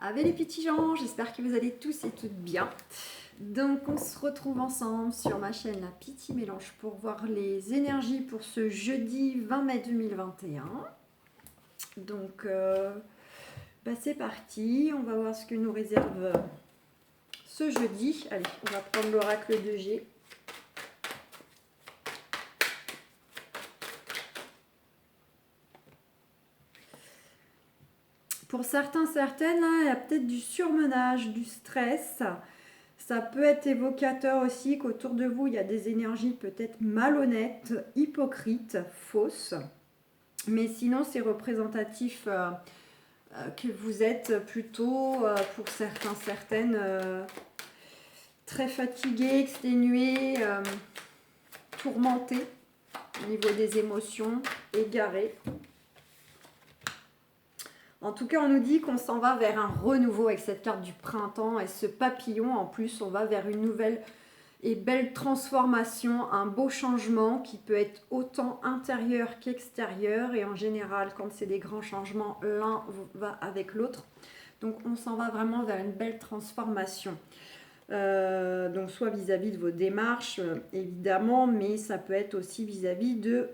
Avec les petits gens, j'espère que vous allez tous et toutes bien. Donc on se retrouve ensemble sur ma chaîne La Petite Mélange pour voir les énergies pour ce jeudi 20 mai 2021. Donc c'est parti, on va voir ce que nous réserve ce jeudi. Allez, on va prendre l'oracle de G. Pour certains, certaines, là, il y a peut-être du surmenage, du stress. Ça peut être évocateur aussi qu'autour de vous, il y a des énergies peut-être malhonnêtes, hypocrites, fausses. Mais sinon, c'est représentatif que vous êtes plutôt, pour certains, certaines, très fatigués, exténués, tourmentés au niveau des émotions, égarés. En tout cas, on nous dit qu'on s'en va vers un renouveau avec cette carte du printemps et ce papillon. En plus, on va vers une nouvelle et belle transformation, un beau changement qui peut être autant intérieur qu'extérieur. Et en général, quand c'est des grands changements, l'un va avec l'autre. Donc, on s'en va vraiment vers une belle transformation. Donc soit vis-à-vis de vos démarches évidemment, mais ça peut être aussi vis-à-vis de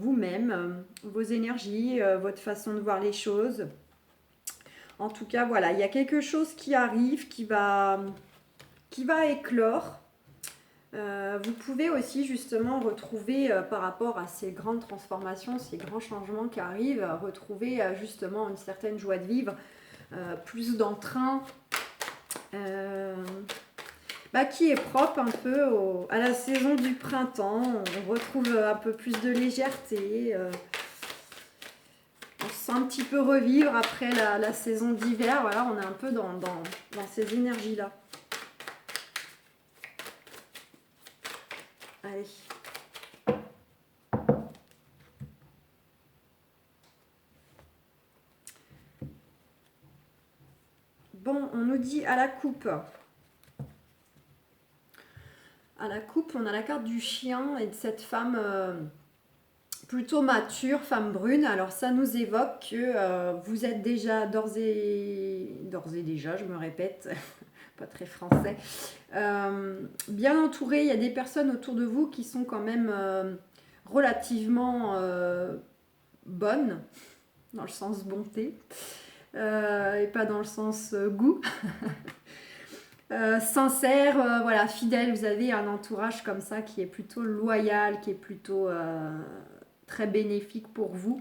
vous-même, vos énergies, votre façon de voir les choses. En tout cas, voilà, il y a quelque chose qui arrive, qui va éclore. Vous pouvez aussi justement retrouver par rapport à ces grandes transformations, ces grands changements qui arrivent, retrouver justement une certaine joie de vivre, plus d'entrain. Qui est propre un peu à la saison du printemps. On retrouve un peu plus de légèreté. On se sent un petit peu revivre après la saison d'hiver. Voilà, on est un peu dans ces énergies-là. Allez. Bon, on nous dit à la coupe. À la coupe, on a la carte du chien et de cette femme plutôt mature, femme brune. Alors ça nous évoque que vous êtes déjà d'ores et déjà, je me répète, pas très français, bien entouré. Il y a des personnes autour de vous qui sont quand même relativement bonnes, dans le sens bonté, et pas dans le sens goût. Sincère, voilà, fidèle. Vous avez un entourage comme ça qui est plutôt loyal, qui est plutôt très bénéfique pour vous.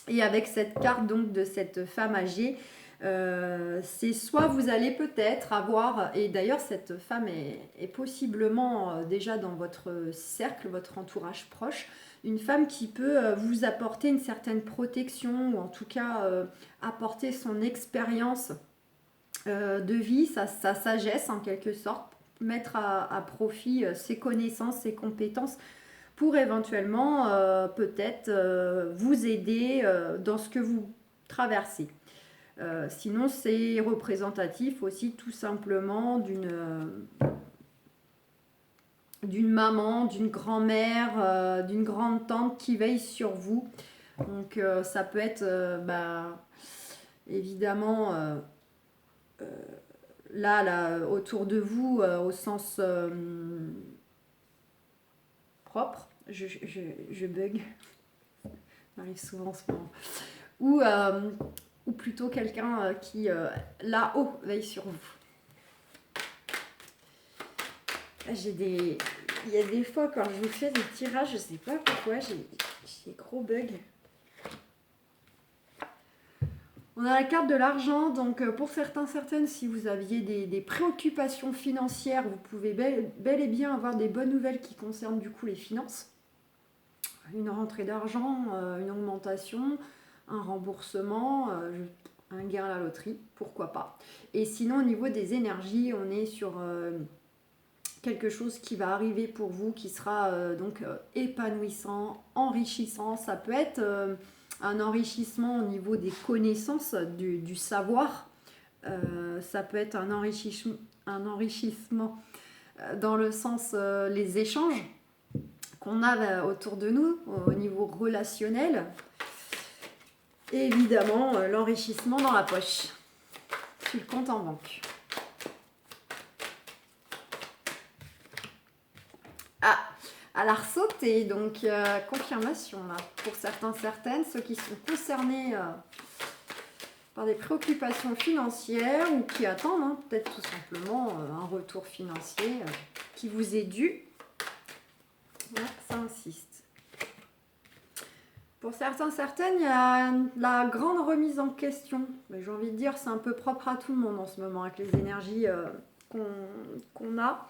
Et avec cette carte donc de cette femme âgée, c'est soit vous allez peut-être avoir, et d'ailleurs cette femme est possiblement déjà dans votre cercle, votre entourage proche, une femme qui peut vous apporter une certaine protection, ou en tout cas apporter son expérience de vie, sa sagesse en quelque sorte, mettre à profit ses connaissances, ses compétences pour éventuellement peut-être vous aider dans ce que vous traversez. Sinon, c'est représentatif aussi tout simplement d'une maman, d'une grand-mère, d'une grande tante qui veille sur vous. Donc ça peut être évidemment là, autour de vous, au sens propre. Je bug. Ça m'arrive souvent en ce moment. Ou plutôt quelqu'un qui, là-haut, veille sur vous. Il y a des fois, quand je vous fais des tirages, je sais pas pourquoi, j'ai des gros bugs. On a la carte de l'argent, donc pour certains, certaines, si vous aviez des préoccupations financières, vous pouvez bel et bien avoir des bonnes nouvelles qui concernent du coup les finances. Une rentrée d'argent, une augmentation, un remboursement, un gain à la loterie, pourquoi pas. Et sinon, au niveau des énergies, on est sur quelque chose qui va arriver pour vous, qui sera épanouissant, enrichissant. Ça peut être un enrichissement au niveau des connaissances, du savoir. Ça peut être un enrichissement dans le sens les échanges qu'on a autour de nous au niveau relationnel. Et évidemment, l'enrichissement dans la poche. puis le compte en banque. Ah, elle a ressauté, donc confirmation là, pour certains, certaines, ceux qui sont concernés par des préoccupations financières ou qui attendent peut-être tout simplement un retour financier qui vous est dû. Là, ça insiste. Pour certains, certaines, il y a la grande remise en question. Mais j'ai envie de dire, c'est un peu propre à tout le monde en ce moment avec les énergies qu'on a.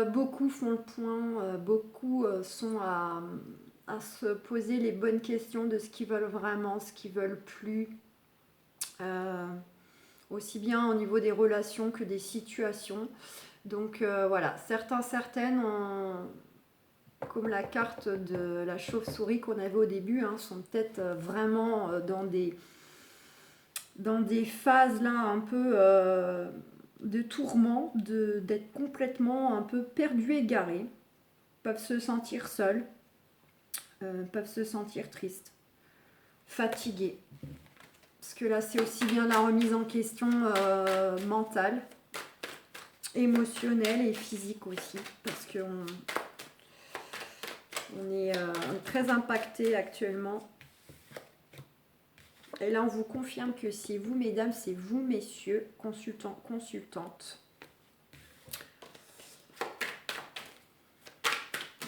Beaucoup font le point, beaucoup sont à se poser les bonnes questions de ce qu'ils veulent vraiment, ce qu'ils veulent plus. Aussi bien au niveau des relations que des situations. Donc voilà, certains, certaines comme la carte de la chauve-souris qu'on avait au début, sont peut-être vraiment dans des phases là un peu de tourment, d'être complètement un peu perdus, égarés, peuvent se sentir seuls, peuvent se sentir tristes, fatigués. Parce que là, c'est aussi bien la remise en question mentale, émotionnelle et physique aussi. Parce qu'on est très impacté actuellement. Et là, on vous confirme que c'est vous, mesdames, c'est vous, messieurs, consultants, consultantes.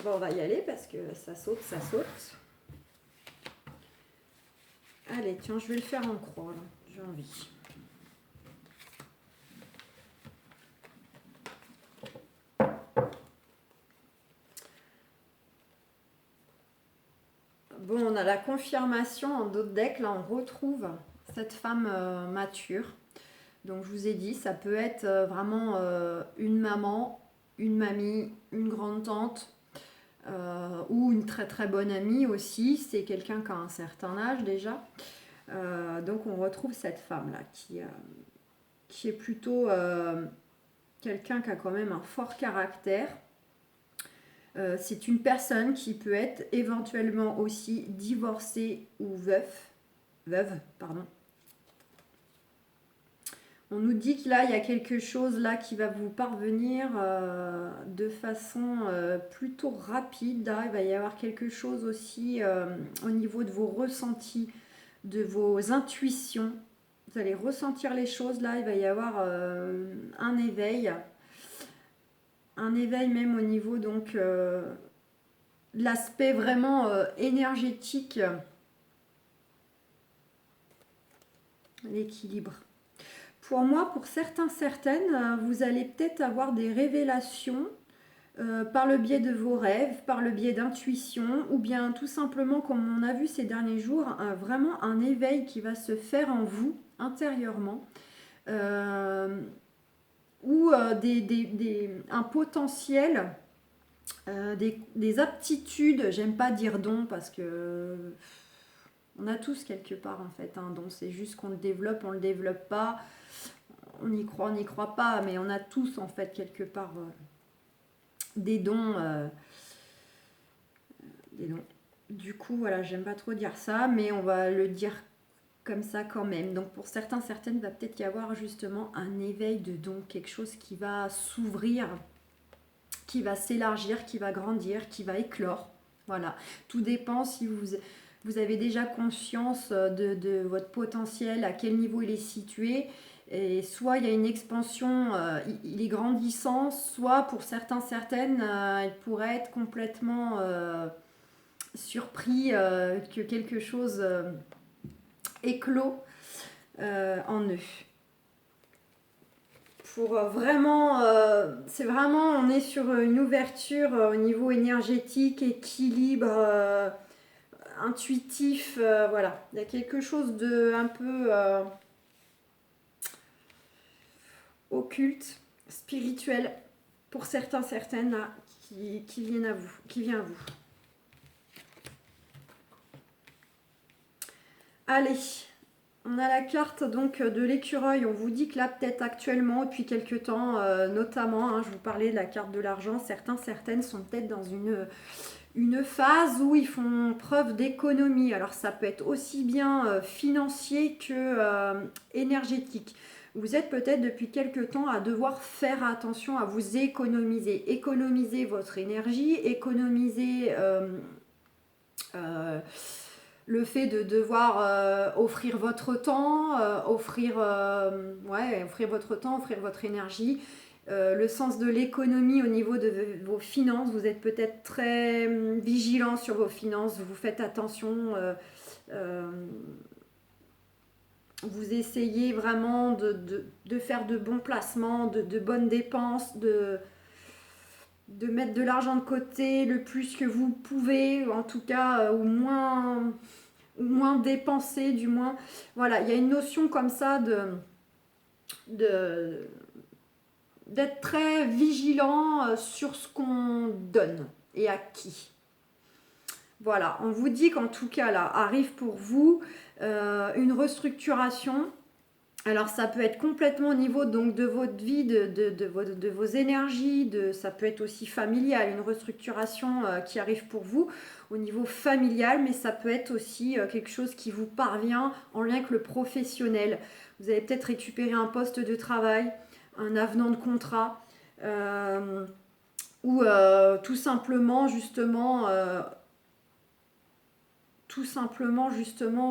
Bon, on va y aller parce que ça saute, ça saute. Allez, tiens, je vais le faire en croix, là. J'ai envie. Bon, on a la confirmation en d'autres decks. Là, on retrouve cette femme mature. Donc, je vous ai dit, ça peut être vraiment une maman, une mamie, une grande-tante ou une très très bonne amie aussi. C'est quelqu'un qui a un certain âge déjà. Donc, on retrouve cette femme-là qui est plutôt quelqu'un qui a quand même un fort caractère. C'est une personne qui peut être éventuellement aussi divorcée ou veuve, pardon. On nous dit que là, il y a quelque chose là qui va vous parvenir de façon plutôt rapide. Là, il va y avoir quelque chose aussi au niveau de vos ressentis, de vos intuitions. Vous allez ressentir les choses là, il va y avoir un éveil. Un éveil même au niveau donc l'aspect vraiment énergétique, l'équilibre. Pour moi, pour certains, certaines, vous allez peut-être avoir des révélations par le biais de vos rêves, par le biais d'intuition, ou bien tout simplement, comme on a vu ces derniers jours, vraiment un éveil qui va se faire en vous, intérieurement. Ou un potentiel, des aptitudes, j'aime pas dire don parce que on a tous quelque part en fait un don, c'est juste qu'on on le développe pas, on y croit pas, mais on a tous en fait quelque part des dons, des dons. Du coup voilà, j'aime pas trop dire ça, mais on va le dire comme ça quand même. Donc pour certains, certaines, il va peut-être y avoir justement un éveil de don, quelque chose qui va s'ouvrir, qui va s'élargir, qui va grandir, qui va éclore. Voilà, tout dépend si vous avez déjà conscience de votre potentiel, à quel niveau il est situé. Et soit il y a une expansion, il est grandissant, soit pour certains, certaines, il pourrait être complètement surpris que quelque chose éclos en eux. Pour vraiment, c'est vraiment, on est sur une ouverture au niveau énergétique, équilibre, intuitif, voilà. Il y a quelque chose de un peu occulte, spirituel, pour certains, certaines, là, qui viennent à vous, qui vient à vous. Allez, on a la carte donc de l'écureuil. On vous dit que là, peut-être actuellement, depuis quelques temps, notamment, je vous parlais de la carte de l'argent, certains, certaines sont peut-être dans une phase où ils font preuve d'économie. Alors ça peut être aussi bien financier que énergétique. Vous êtes peut-être depuis quelque temps à devoir faire attention à vous économiser. Économiser votre énergie, économiser le fait de devoir offrir votre temps, offrir votre temps, offrir votre énergie. Le sens de l'économie au niveau de vos finances, vous êtes peut-être très vigilant sur vos finances, vous faites attention, vous essayez vraiment de faire de bons placements, de bonnes dépenses, de mettre de l'argent de côté le plus que vous pouvez, en tout cas, ou moins dépenser, du moins. Voilà, il y a une notion comme ça d'être très vigilant sur ce qu'on donne et à qui. Voilà, on vous dit qu'en tout cas là, arrive pour vous une restructuration. Alors ça peut être complètement au niveau donc, de votre vie, de vos énergies, ça peut être aussi familial, une restructuration qui arrive pour vous au niveau familial, mais ça peut être aussi quelque chose qui vous parvient en lien avec le professionnel. Vous allez peut-être récupérer un poste de travail, un avenant de contrat, ou tout simplement justement,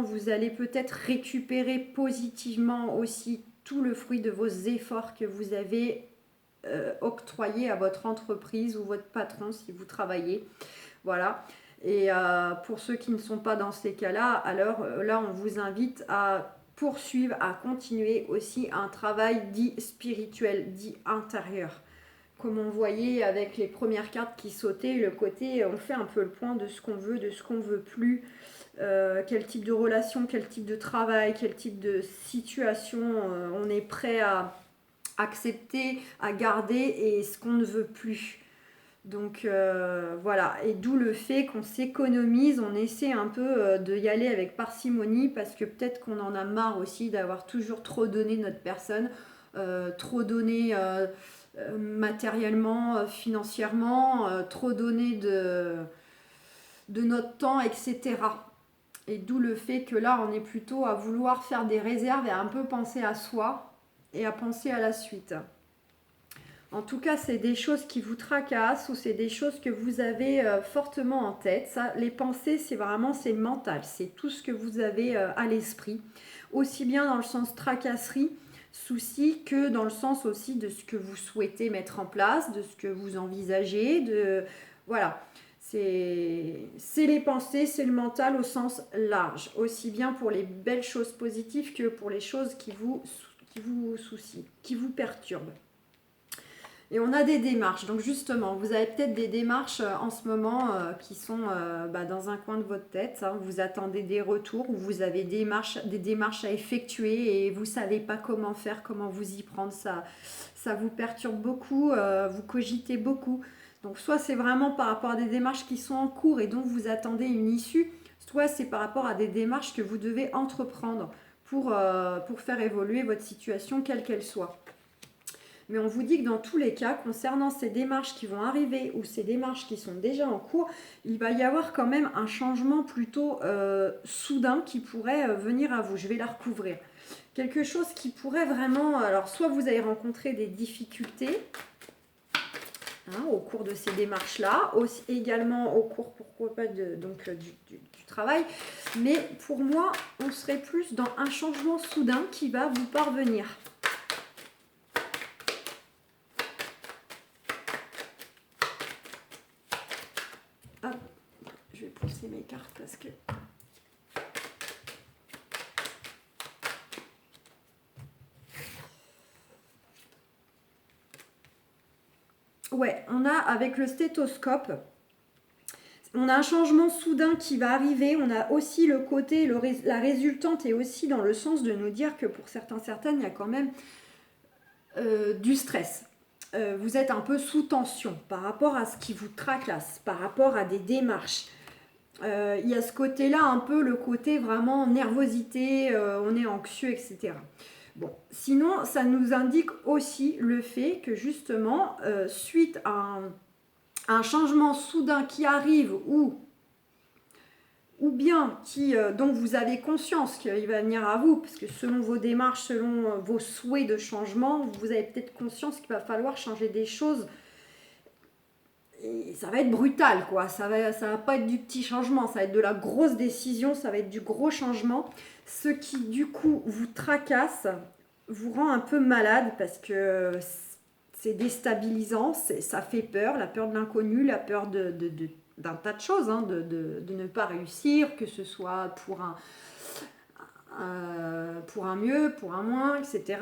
vous allez peut-être récupérer positivement aussi tout le fruit de vos efforts que vous avez octroyés à votre entreprise ou votre patron si vous travaillez. Voilà. Et pour ceux qui ne sont pas dans ces cas-là, alors là, on vous invite à poursuivre, à continuer aussi un travail dit spirituel, dit intérieur. Comme on voyait avec les premières cartes qui sautaient, le côté, on fait un peu le point de ce qu'on veut, de ce qu'on veut plus, quel type de relation, quel type de travail, quel type de situation on est prêt à accepter, à garder et ce qu'on ne veut plus. Donc voilà, et d'où le fait qu'on s'économise, on essaie un peu de y aller avec parcimonie parce que peut-être qu'on en a marre aussi d'avoir toujours trop donné de notre personne, trop donné matériellement, financièrement, trop donné de notre temps, etc. Et d'où le fait que là, on est plutôt à vouloir faire des réserves et à un peu penser à soi et à penser à la suite. En tout cas, c'est des choses qui vous tracassent ou c'est des choses que vous avez fortement en tête. Ça, les pensées, c'est le mental. C'est tout ce que vous avez à l'esprit. Aussi bien dans le sens tracasserie, souci, que dans le sens aussi de ce que vous souhaitez mettre en place, de ce que vous envisagez. Voilà. C'est les pensées, c'est le mental au sens large. Aussi bien pour les belles choses positives que pour les choses qui vous soucient, qui vous perturbent. Et on a des démarches. Donc justement, vous avez peut-être des démarches en ce moment qui sont dans un coin de votre tête. Hein. Vous attendez des retours ou vous avez des démarches à effectuer et vous ne savez pas comment faire, comment vous y prendre. Ça vous perturbe beaucoup, vous cogitez beaucoup. Donc soit c'est vraiment par rapport à des démarches qui sont en cours et dont vous attendez une issue, soit c'est par rapport à des démarches que vous devez entreprendre pour faire évoluer votre situation quelle qu'elle soit. Mais on vous dit que dans tous les cas, concernant ces démarches qui vont arriver ou ces démarches qui sont déjà en cours, il va y avoir quand même un changement plutôt soudain qui pourrait venir à vous. Je vais la recouvrir. Quelque chose qui pourrait vraiment... Alors, soit vous avez rencontré des difficultés au cours de ces démarches-là, également au cours, pourquoi pas, du travail. Mais pour moi, on serait plus dans un changement soudain qui va vous parvenir. Je vais pousser mes cartes parce que... Ouais, on a avec le stéthoscope, on a un changement soudain qui va arriver. On a aussi le côté, la résultante est aussi dans le sens de nous dire que pour certaines, il y a quand même du stress. Vous êtes un peu sous tension par rapport à ce qui vous tracasse, par rapport à des démarches. Il y a ce côté-là, un peu le côté vraiment nervosité, on est anxieux, etc. Bon, sinon, ça nous indique aussi le fait que justement, suite à un changement soudain qui arrive ou ou bien dont vous avez conscience qu'il va venir à vous, parce que selon vos démarches, selon vos souhaits de changement, vous avez peut-être conscience qu'il va falloir changer des choses. Et ça va être brutal, quoi. Ça va pas être du petit changement, ça va être de la grosse décision, ça va être du gros changement. Ce qui, du coup, vous tracasse, vous rend un peu malade, parce que c'est déstabilisant, ça fait peur, la peur de l'inconnu, la peur d'un tas de choses, hein, de ne pas réussir, que ce soit pour un mieux, pour un moins, etc.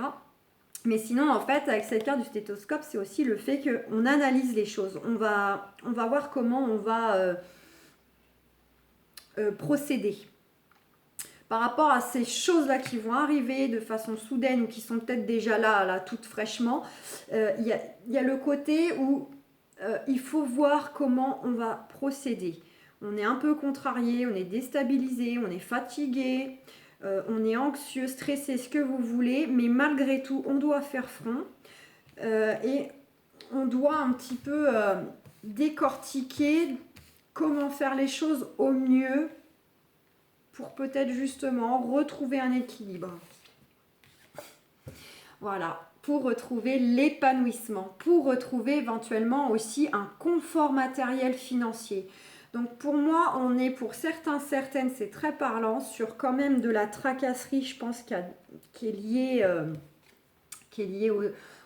Mais sinon, en fait, avec cette carte du stéthoscope, c'est aussi le fait qu'on analyse les choses. On va voir comment on va procéder. Par rapport à ces choses-là qui vont arriver de façon soudaine ou qui sont peut-être déjà là toutes fraîchement, il y a le côté où il faut voir comment on va procéder. On est un peu contrarié, on est déstabilisé, on est fatigué, on est anxieux, stressé, ce que vous voulez, mais malgré tout, on doit faire front et on doit un petit peu décortiquer comment faire les choses au mieux pour peut-être justement retrouver un équilibre. Voilà, pour retrouver l'épanouissement, pour retrouver éventuellement aussi un confort matériel financier. Donc pour moi, on est pour certaines, c'est très parlant, sur quand même de la tracasserie, je pense, qui est liée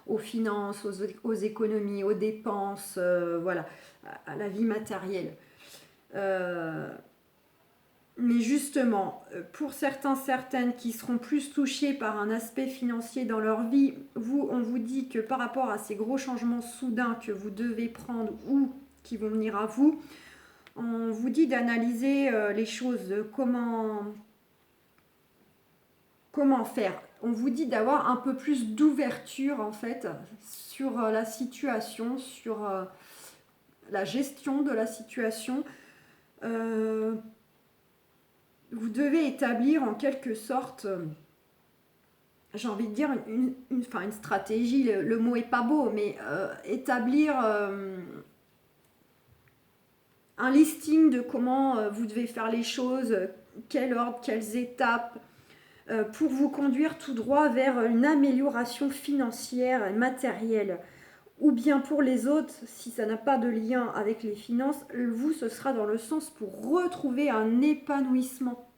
aux finances, aux économies, aux dépenses, voilà, à la vie matérielle. Mais justement, pour certaines qui seront plus touchées par un aspect financier dans leur vie, on vous dit que par rapport à ces gros changements soudains que vous devez prendre ou qui vont venir à vous, on vous dit d'analyser les choses, comment faire. On vous dit d'avoir un peu plus d'ouverture en fait sur la situation, sur la gestion de la situation. Vous devez établir en quelque sorte, j'ai envie de dire, une stratégie, le mot est pas beau, mais établir un listing de comment vous devez faire les choses, quel ordre, quelles étapes, pour vous conduire tout droit vers une amélioration financière et matérielle. Ou bien pour les autres, si ça n'a pas de lien avec les finances, vous, ce sera dans le sens pour retrouver un épanouissement,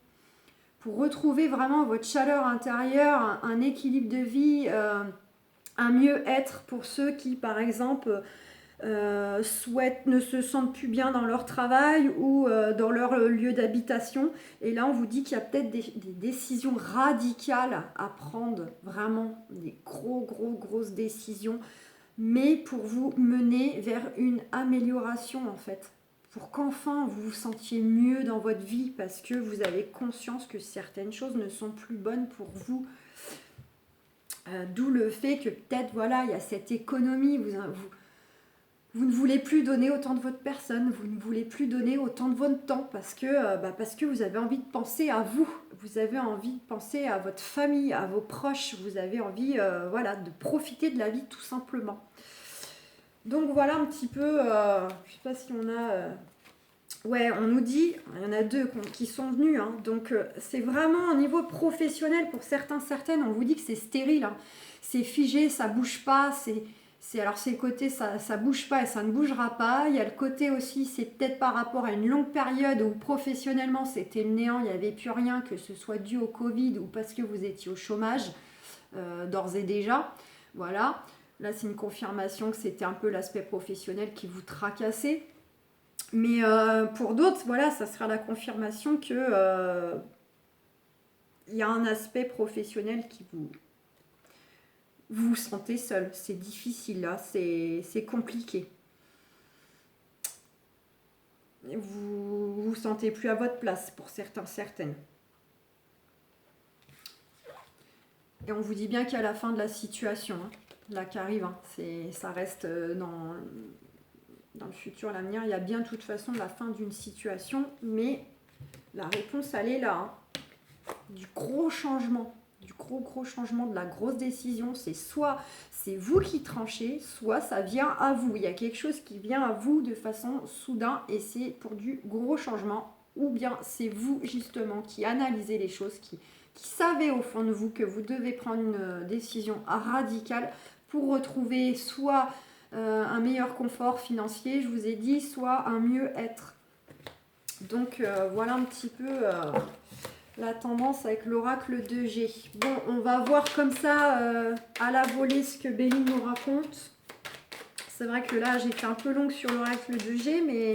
pour retrouver vraiment votre chaleur intérieure, un équilibre de vie, un mieux-être pour ceux qui, par exemple, ne se sentent plus bien dans leur travail ou dans leur lieu d'habitation. Et là, on vous dit qu'il y a peut-être des décisions radicales à prendre, vraiment des grosses décisions, mais pour vous mener vers une amélioration en fait. Pour qu'enfin vous vous sentiez mieux dans votre vie parce que vous avez conscience que certaines choses ne sont plus bonnes pour vous. D'où le fait que peut-être, voilà, il y a cette économie, vous ne voulez plus donner autant de votre personne, vous ne voulez plus donner autant de votre temps parce que vous avez envie de penser à vous, vous avez envie de penser à votre famille, à vos proches, vous avez envie de profiter de la vie tout simplement. Donc voilà un petit peu, je ne sais pas si on a... on nous dit, il y en a deux qui sont venus, hein, donc c'est vraiment au niveau professionnel, pour certaines, on vous dit que c'est stérile, hein, c'est figé, ça bouge pas, alors c'est le côté ça bouge pas et ça ne bougera pas. Il y a le côté aussi, c'est peut-être par rapport à une longue période où professionnellement c'était le néant, il n'y avait plus rien, que ce soit dû au Covid ou parce que vous étiez au chômage d'ores et déjà. Voilà, là c'est une confirmation que c'était un peu l'aspect professionnel qui vous tracassait. Mais pour d'autres, voilà, ça sera la confirmation que il y a un aspect professionnel qui vous vous sentez seul, c'est difficile là, c'est compliqué. Vous vous sentez plus à votre place pour certaines. Et on vous dit bien qu'il y a la fin de la situation, hein, là qui arrive, hein, ça reste dans le futur, l'avenir, il y a bien de toute façon la fin d'une situation, mais la réponse elle est là, hein, du gros changement. Du gros changement, de la grosse décision, c'est soit c'est vous qui tranchez, soit ça vient à vous. Il y a quelque chose qui vient à vous de façon soudain et c'est pour du gros changement. ou bien c'est vous justement qui analysez les choses, qui savez au fond de vous que vous devez prendre une décision radicale pour retrouver soit un meilleur confort financier, je vous ai dit, soit un mieux-être. Donc voilà un petit peu la tendance avec l'oracle de G. Bon, on va voir comme ça à la volée ce que Béline nous raconte. C'est vrai que là, j'ai été un peu longue sur l'oracle de G, mais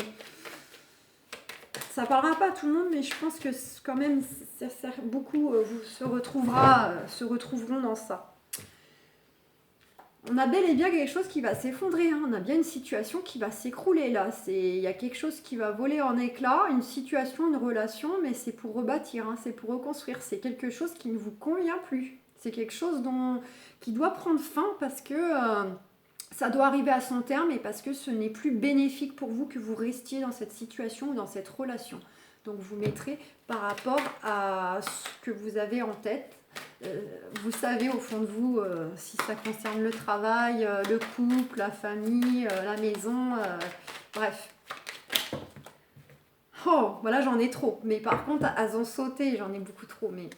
ça parlera pas à tout le monde, mais je pense que quand même, beaucoup vous se retrouveront dans ça. On a bel et bien quelque chose qui va s'effondrer, hein. On a bien une situation qui va s'écrouler là. Il y a quelque chose qui va voler en éclats, une situation, une relation, mais c'est pour rebâtir, hein, c'est pour reconstruire. C'est quelque chose qui ne vous convient plus. C'est quelque chose qui doit prendre fin parce que ça doit arriver à son terme et parce que ce n'est plus bénéfique pour vous que vous restiez dans cette situation ou dans cette relation. Donc vous mettrez par rapport à ce que vous avez en tête. Vous savez au fond de vous si ça concerne le travail, le couple, la famille, la maison, bref. Oh, voilà, j'en ai trop. Mais par contre, à en sauter, j'en ai beaucoup trop. Mais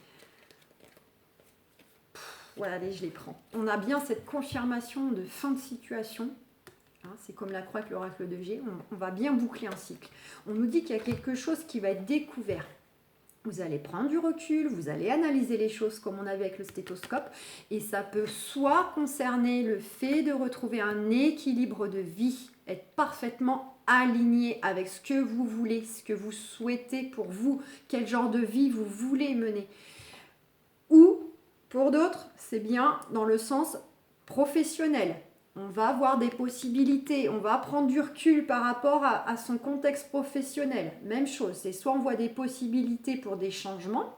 voilà, allez, je les prends. On a bien cette confirmation de fin de situation. Hein, c'est comme la croix avec l'oracle de G. On va bien boucler un cycle. On nous dit qu'il y a quelque chose qui va être découvert. Vous allez prendre du recul, vous allez analyser les choses comme on avait avec le stéthoscope et ça peut soit concerner le fait de retrouver un équilibre de vie, être parfaitement aligné avec ce que vous voulez, ce que vous souhaitez pour vous, quel genre de vie vous voulez mener. Ou, pour d'autres, c'est bien dans le sens professionnel. On va avoir des possibilités, on va prendre du recul par rapport à son contexte professionnel. Même chose, c'est soit on voit des possibilités pour des changements,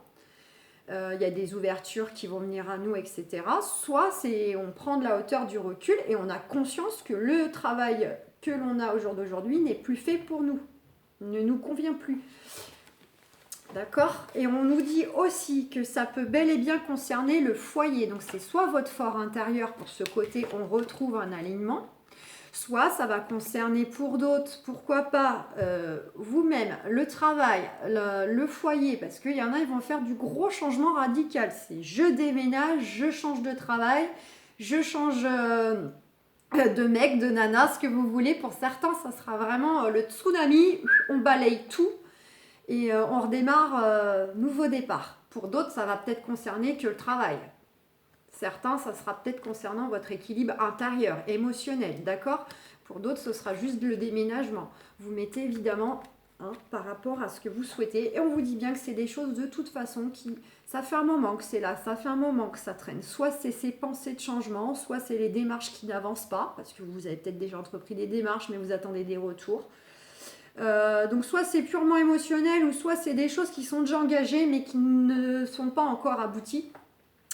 il y a des ouvertures qui vont venir à nous, etc. Soit on prend de la hauteur, du recul et on a conscience que le travail que l'on a au jour d'aujourd'hui n'est plus fait pour nous, ne nous convient plus. D'accord? Et on nous dit aussi que ça peut bel et bien concerner le foyer. Donc c'est soit votre fort intérieur, pour ce côté on retrouve un alignement, soit ça va concerner pour d'autres, pourquoi pas vous-même, le travail, le foyer, parce qu'il y en a, ils vont faire du gros changement radical. C'est je déménage, je change de travail, je change de mec, de nana, ce que vous voulez. Pour certains, ça sera vraiment le tsunami, on balaye tout. Et on redémarre nouveau départ. Pour d'autres, ça va peut-être concerner que le travail. Certains, ça sera peut-être concernant votre équilibre intérieur, émotionnel, d'accord? Pour d'autres, ce sera juste le déménagement. Vous mettez évidemment par rapport à ce que vous souhaitez. Et on vous dit bien que c'est des choses de toute façon qui... Ça fait un moment que c'est là, ça fait un moment que ça traîne. Soit c'est ces pensées de changement, soit c'est les démarches qui n'avancent pas, parce que vous avez peut-être déjà entrepris des démarches, mais vous attendez des retours. Donc soit c'est purement émotionnel ou soit c'est des choses qui sont déjà engagées mais qui ne sont pas encore abouties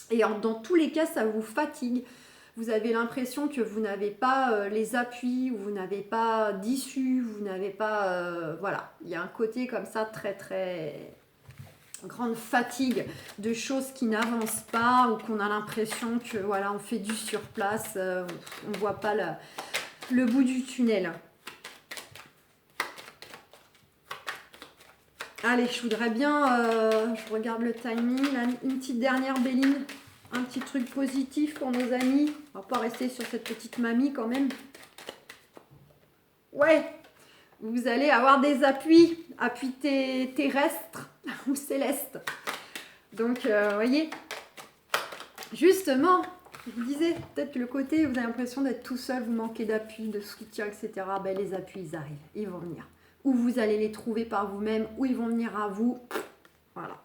et dans tous les cas ça vous fatigue, vous avez l'impression que vous n'avez pas les appuis ou vous n'avez pas d'issue, vous n'avez pas voilà, il y a un côté comme ça très très grande fatigue de choses qui n'avancent pas ou qu'on a l'impression que voilà on fait du surplace, on voit pas le bout du tunnel. Allez, je voudrais bien, je regarde le timing, là, une petite dernière Béline, un petit truc positif pour nos amis. On va pas rester sur cette petite mamie quand même. Ouais, vous allez avoir des appuis terrestres ou célestes. Donc, vous voyez, justement, je vous disais, peut-être que le côté, vous avez l'impression d'être tout seul, vous manquez d'appui, de soutien, etc. Ben, les appuis, ils arrivent, ils vont venir. Ou vous allez les trouver par vous-même, ou ils vont venir à vous. Voilà.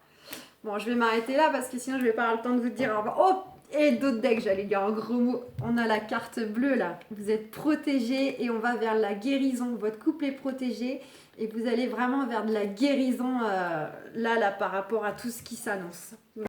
Bon, je vais m'arrêter là parce que sinon je vais pas avoir le temps de vous dire au revoir. Oh, et d'autres decks, j'allais dire un gros mot. On a la carte bleue là. Vous êtes protégés et on va vers la guérison. Votre couple est protégé et vous allez vraiment vers de la guérison là par rapport à tout ce qui s'annonce.